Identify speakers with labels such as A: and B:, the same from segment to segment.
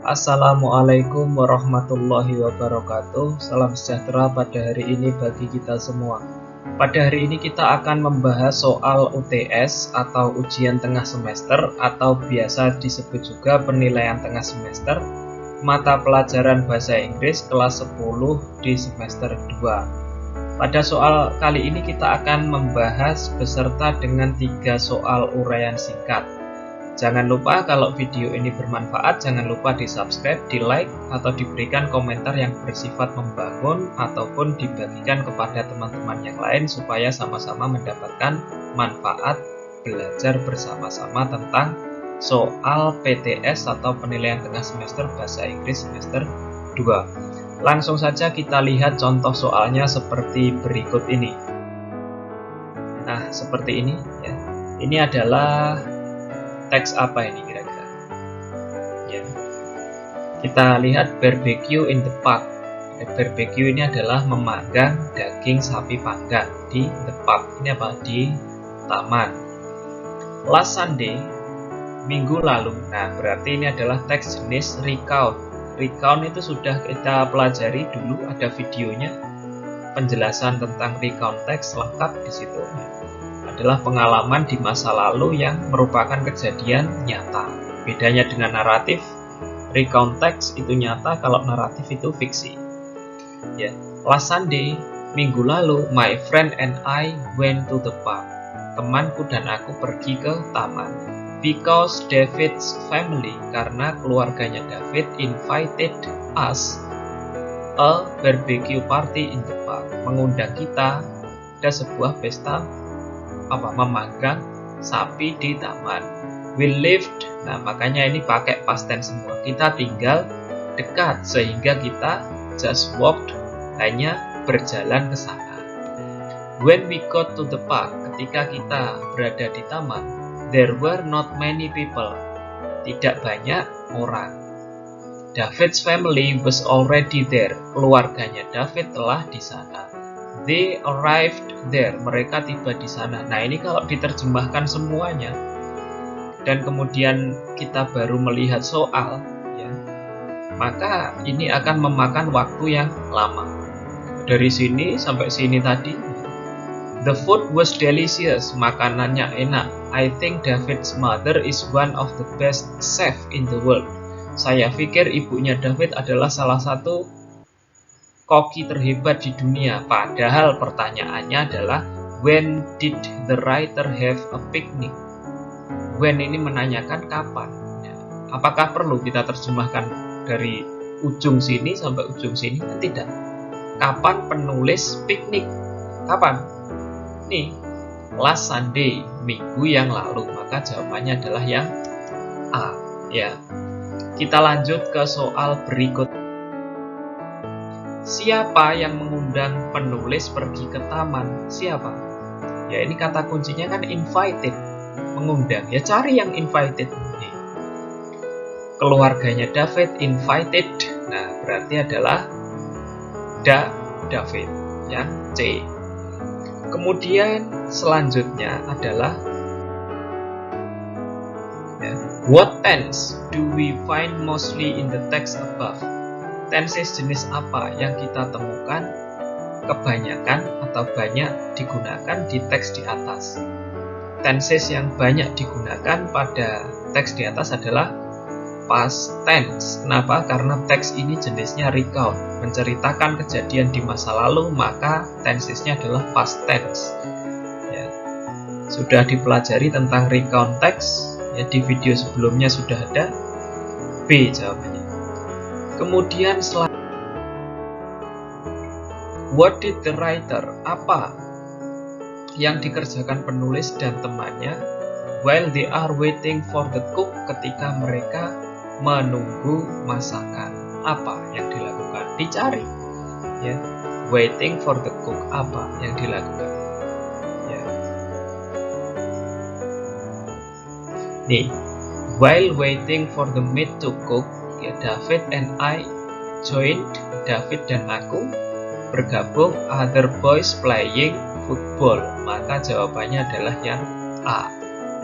A: Assalamualaikum warahmatullahi wabarakatuh. Salam sejahtera pada hari ini bagi kita semua. Pada hari ini kita akan membahas soal UTS atau ujian tengah semester, atau biasa disebut juga penilaian tengah semester, mata pelajaran bahasa Inggris kelas 10 di semester 2. Pada soal kali ini kita akan membahas beserta dengan 3 soal uraian singkat. Jangan lupa kalau video ini bermanfaat, jangan lupa di subscribe, di like, atau diberikan komentar yang bersifat membangun, ataupun dibagikan kepada teman-teman yang lain supaya sama-sama mendapatkan manfaat belajar bersama-sama tentang soal PTS atau penilaian tengah semester bahasa Inggris semester 2. Langsung saja kita lihat contoh soalnya seperti berikut ini. Nah, seperti ini ya. Ini adalah teks apa ini kira-kira? Ya. Kita lihat barbecue in the park. Barbecue ini adalah memanggang daging sapi panggang di the park. Ini apa? Di taman. Last Sunday, minggu lalu. Nah, berarti ini adalah teks jenis recount. Recount itu sudah kita pelajari dulu, ada videonya. Penjelasan tentang recount teks lengkap di situ. Adalah pengalaman di masa lalu yang merupakan kejadian nyata. Bedanya dengan naratif, recount text itu nyata, kalau naratif itu fiksi. Ya. Last Sunday, minggu lalu, my friend and I went to the park. Temanku dan aku pergi ke taman. Because David's family, karena keluarganya David invited us a barbecue party in the park. Mengundang kita ada sebuah pesta memanggang sapi di taman. We lived, nah makanya ini pakai past tense semua. Kita tinggal dekat sehingga kita just walked, hanya berjalan ke sana. When we got to the park, ketika kita berada di taman, there were not many people. Tidak banyak orang. David's family was already there. Keluarganya David telah di sana. They arrived there. Mereka tiba di sana. Nah, ini kalau diterjemahkan semuanya dan kemudian kita baru melihat soal, ya, maka ini akan memakan waktu yang lama. Dari sini sampai sini tadi, the food was delicious. Makanannya enak. I think David's mother is one of the best chef in the world. Saya pikir ibunya David adalah salah satu koki terhebat di dunia. Padahal pertanyaannya adalah, when did the writer have a picnic? When ini menanyakan kapan. Apakah perlu kita terjemahkan dari ujung sini sampai ujung sini? Tidak. Kapan penulis piknik? Kapan? Nih, last Sunday, minggu yang lalu. Maka jawabannya adalah yang A. Ya. Kita lanjut ke soal berikut. Siapa yang mengundang penulis pergi ke taman? Siapa? Ya, ini kata kuncinya kan invited, mengundang. Ya, cari yang invited. Keluarganya David invited. Nah, berarti adalah David, yang C. Kemudian selanjutnya adalah what tense do we find mostly in the text above? Tenses jenis apa yang kita temukan kebanyakan atau banyak digunakan di teks di atas? Tenses yang banyak digunakan pada teks di atas adalah past tense. Kenapa? Karena teks ini jenisnya recount, menceritakan kejadian di masa lalu, maka tensesnya adalah past tense. Ya. Sudah dipelajari tentang recount text, ya, di video sebelumnya sudah ada. B jawabannya. Kemudian what did the writer, apa yang dikerjakan penulis dan temannya while they are waiting for the cook, ketika mereka menunggu masakan? Apa yang dilakukan? Dicari, ya. Waiting for the cook, apa yang dilakukan? Ya. Nih, while waiting for the meat to cook, ya, David and I joined, David dan aku bergabung, other boys playing football. Maka jawabannya adalah yang A,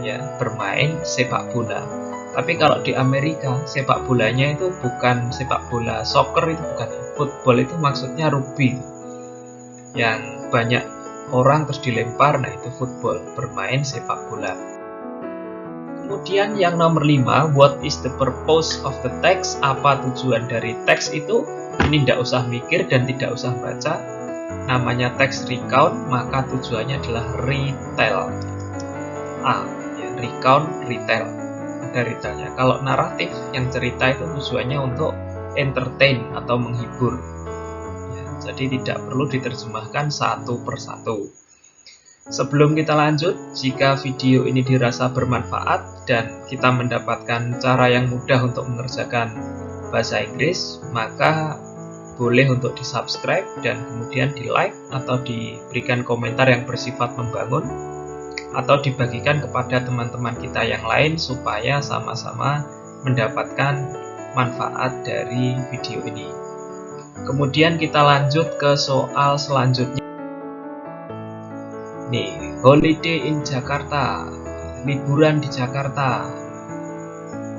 A: ya, bermain sepak bola. Tapi kalau di Amerika, sepak bolanya itu bukan sepak bola soccer, itu bukan. Football itu maksudnya rugby. Yang banyak orang terus dilempar, nah itu football, bermain sepak bola. Kemudian yang nomor 5, what is the purpose of the text? Apa tujuan dari teks itu? Ini tidak usah mikir dan tidak usah baca. Namanya teks recount, maka tujuannya adalah retell. Recount, retell. Ceritanya. Kalau naratif, yang cerita itu tujuannya untuk entertain atau menghibur. Ya, jadi tidak perlu diterjemahkan satu persatu. Sebelum kita lanjut, jika video ini dirasa bermanfaat dan kita mendapatkan cara yang mudah untuk mengerjakan bahasa Inggris, maka boleh untuk di-subscribe dan kemudian di-like atau diberikan komentar yang bersifat membangun, atau dibagikan kepada teman-teman kita yang lain supaya sama-sama mendapatkan manfaat dari video ini. Kemudian kita lanjut ke soal selanjutnya. Nih, holiday in Jakarta, liburan di Jakarta.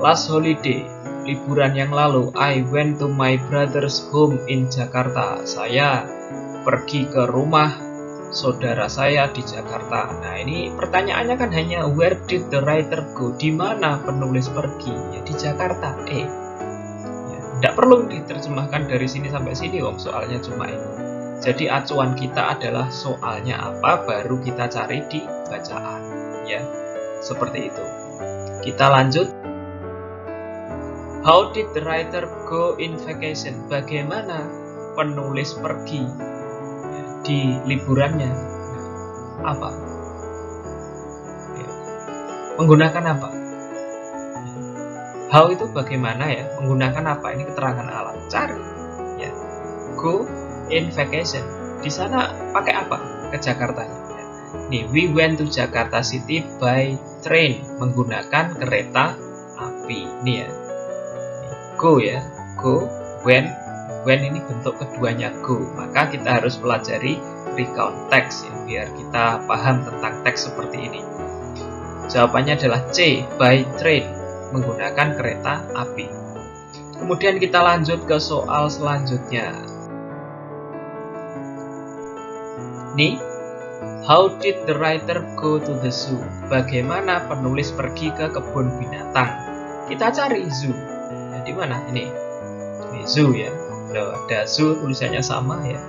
A: Last holiday, liburan yang lalu, I went to my brother's home in Jakarta. Saya pergi ke rumah saudara saya di Jakarta. Nah, ini pertanyaannya kan hanya where did the writer go? Di mana penulis pergi? Ya, di Jakarta. Ya, tidak perlu diterjemahkan dari sini sampai sini, soalnya cuma itu. Jadi acuan kita adalah soalnya apa, baru kita cari di bacaan. Ya, seperti itu. Kita lanjut. How did the writer go in vacation? Bagaimana penulis pergi di liburannya? Apa? Menggunakan apa? How itu bagaimana ya? Menggunakan apa? Ini keterangan alat. Cari. Ya. Go in vacation. Di sana pakai apa? Ke Jakarta. Ya. Nih, we went to Jakarta City by train. Menggunakan kereta api. Nih ya. Go ya. Go. When ini bentuk keduanya go, maka kita harus pelajari recount text ya, biar kita paham tentang teks seperti ini. Jawabannya adalah C, by train, menggunakan kereta api. Kemudian kita lanjut ke soal selanjutnya. Nih, how did the writer go to the zoo? Bagaimana penulis pergi ke kebun binatang? Kita cari zoo. Nah, di mana ini zoo ya. Loh, ada zoo, tulisannya sama ya.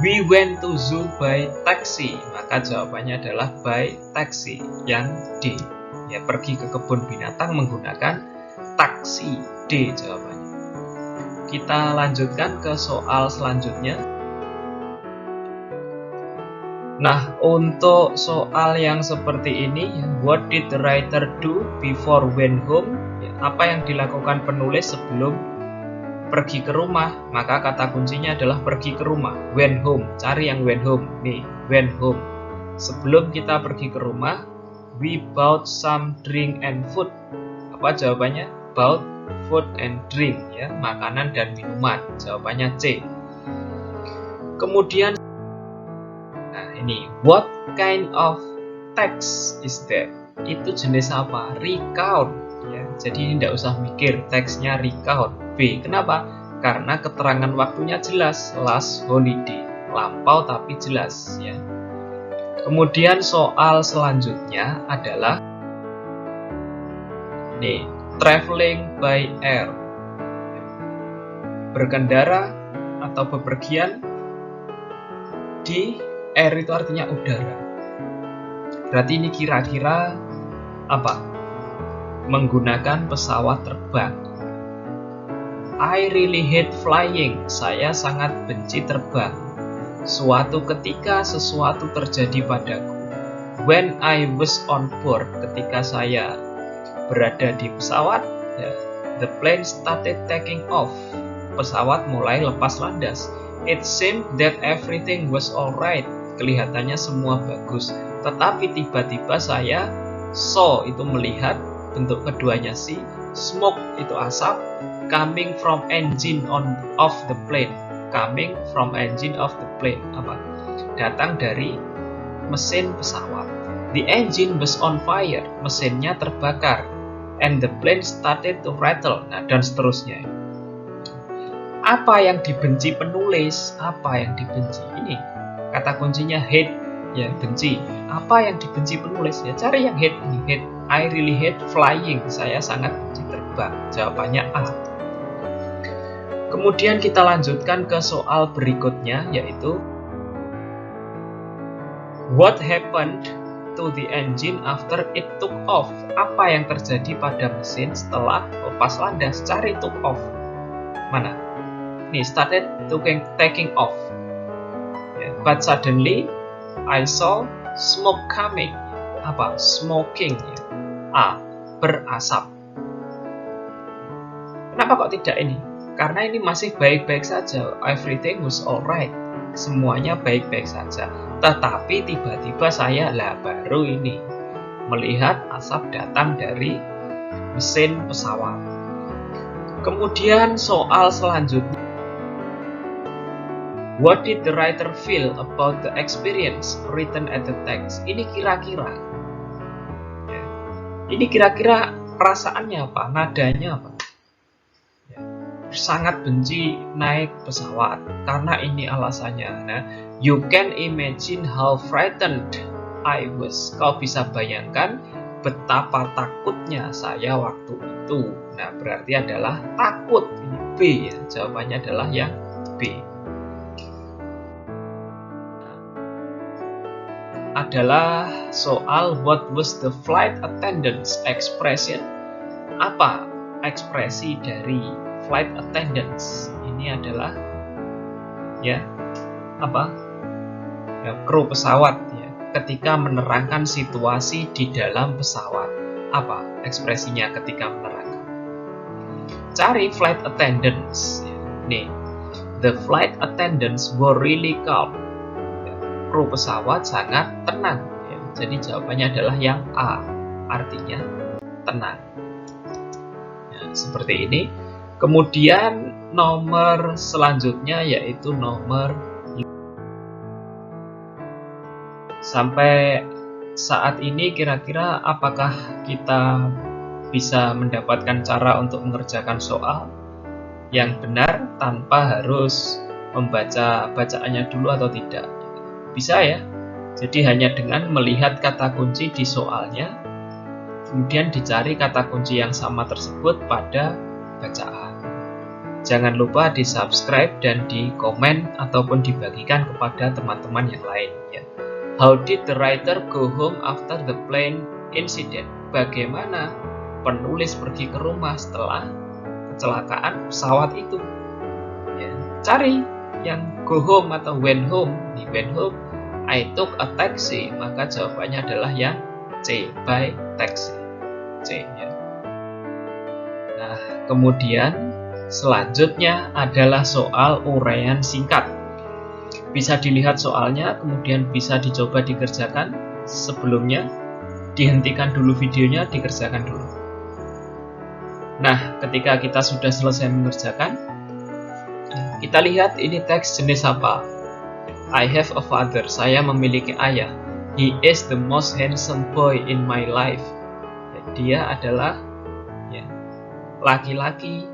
A: We went to zoo by taxi. Maka jawabannya adalah by taxi, yang D. Ya, pergi ke kebun binatang menggunakan taksi. D jawabannya. Kita lanjutkan ke soal selanjutnya. Nah, untuk soal yang seperti ini, what did the writer do before went home? Ya, apa yang dilakukan penulis sebelum pergi ke rumah? Maka kata kuncinya adalah pergi ke rumah. Went home. Cari yang went home. Nih, went home. Sebelum kita pergi ke rumah, we bought some drink and food. Apa jawabannya? Bought food and drink, ya, makanan dan minuman. Jawabannya C. Kemudian, nah ini, what kind of text is that? Itu jenis apa? Recount. Ya, jadi ini tidak usah mikir, teksnya recount. B. Kenapa? Karena keterangan waktunya jelas, last holiday, lampau tapi jelas ya. Kemudian soal selanjutnya adalah nih, traveling by air. Berkendara atau bepergian di air itu artinya udara. Berarti ini kira-kira apa? Menggunakan pesawat terbang. I really hate flying. Saya sangat benci terbang. Suatu ketika sesuatu terjadi padaku. When I was on board, ketika saya berada di pesawat, the plane started taking off. Pesawat mulai lepas landas. It seemed that everything was alright. Kelihatannya semua bagus. Tetapi tiba-tiba saya saw, itu melihat, bentuk keduanya si, smoke itu asap, coming from engine of the plane. Coming from engine of the plane, apa? Datang dari mesin pesawat. The engine was on fire. Mesinnya terbakar. and the plane started to rattle. Nah, dan seterusnya. Apa yang dibenci penulis? Apa yang dibenci? Ini kata kuncinya hate, ya, benci. Apa yang dibenci penulis? Ya, cari yang hate ini. Hate. I really hate flying. Saya sangat benci terbang. Jawabannya A. Kemudian kita lanjutkan ke soal berikutnya, yaitu what happened to the engine after it took off? Apa yang terjadi pada mesin setelah lepas landas? Cari took off. Mana? Nih, started taking off. Yeah, but suddenly I saw smoke coming. Apa? Smoking. Ya. A. Berasap. Kenapa kok tidak ini? Karena ini masih baik-baik saja. Everything was alright. Semuanya baik-baik saja. Tetapi tiba-tiba saya baru ini melihat asap datang dari mesin pesawat. Kemudian soal selanjutnya. What did the writer feel about the experience written at the text? Ini kira-kira. Ya. Ini kira-kira perasaannya apa? Nadanya apa? Ya. Sangat benci naik pesawat. Karena ini alasannya. Nah, you can imagine how frightened I was. Kau bisa bayangkan betapa takutnya saya waktu itu. Nah, berarti adalah takut. Ini B ya. Jawabannya adalah yang B. Adalah soal what was the flight attendant's expression? Apa ekspresi dari flight attendants? Ini adalah ya apa? Ya, kru pesawat ya, ketika menerangkan situasi di dalam pesawat. Apa ekspresinya ketika menerangkan? Cari flight attendants. Ya. Nih, the flight attendants were really calm. Kru pesawat sangat tenang ya. Jadi jawabannya adalah yang A, artinya tenang ya, seperti ini. Kemudian nomor selanjutnya yaitu nomor 5. Sampai saat ini kira-kira apakah kita bisa mendapatkan cara untuk mengerjakan soal yang benar tanpa harus membaca bacaannya dulu atau tidak? Bisa ya, jadi hanya dengan melihat kata kunci di soalnya, kemudian dicari kata kunci yang sama tersebut pada bacaan. Jangan lupa di subscribe dan di komen ataupun dibagikan kepada teman-teman yang lain ya. How did the writer go home after the plane incident? Bagaimana penulis pergi ke rumah setelah kecelakaan pesawat itu? Ya, cari yang go home atau went home. Di went home, I took a taxi, maka jawabannya adalah yang C, by taxi. C ya. Nah, kemudian selanjutnya adalah soal uraian singkat. Bisa dilihat soalnya, kemudian bisa dicoba dikerjakan. Sebelumnya dihentikan dulu videonya, dikerjakan dulu. Nah, ketika kita sudah selesai mengerjakan, kita lihat ini teks jenis apa. I have a father. Saya memiliki ayah. He is the most handsome boy in my life. Dia adalah ya, laki-laki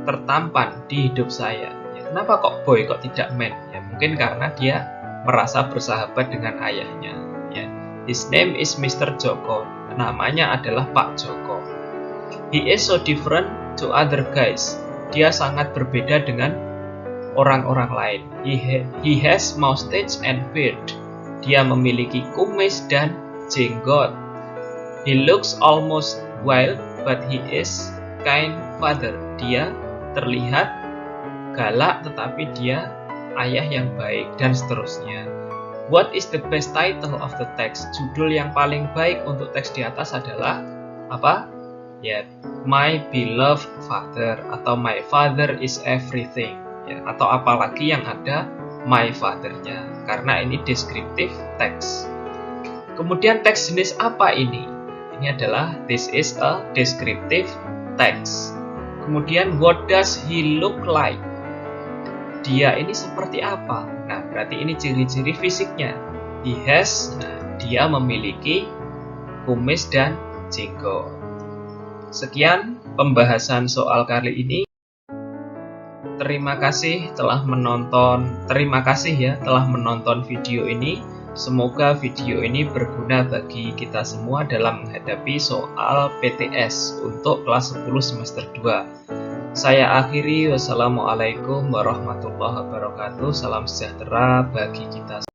A: tertampan di hidup saya. Ya, kenapa kok boy kok tidak man? Ya, mungkin karena dia merasa bersahabat dengan ayahnya. Ya. His name is Mr. Joko. Namanya adalah Pak Joko. He is so different to other guys. Dia sangat berbeda dengan orang-orang lain. He has mustache and beard. Dia memiliki kumis dan jenggot. He looks almost wild, but he is kind father. Dia terlihat galak, tetapi dia ayah yang baik, dan seterusnya. What is the best title of the text? Judul yang paling baik untuk teks di atas adalah apa? Ya, My Beloved Father atau My Father is Everything. Ya, atau apalagi yang ada my father-nya, karena ini deskriptif teks. Kemudian teks jenis apa ini? Ini adalah this is a descriptive text. Kemudian what does he look like? Dia ini seperti apa? Nah, berarti ini ciri-ciri fisiknya. He has, nah, dia memiliki kumis dan jenggot. Sekian pembahasan soal kali ini. Terima kasih ya telah menonton video ini. Semoga video ini berguna bagi kita semua dalam menghadapi soal PTS untuk kelas 10 semester 2. Saya akhiri, wassalamualaikum warahmatullahi wabarakatuh. Salam sejahtera bagi kita semua.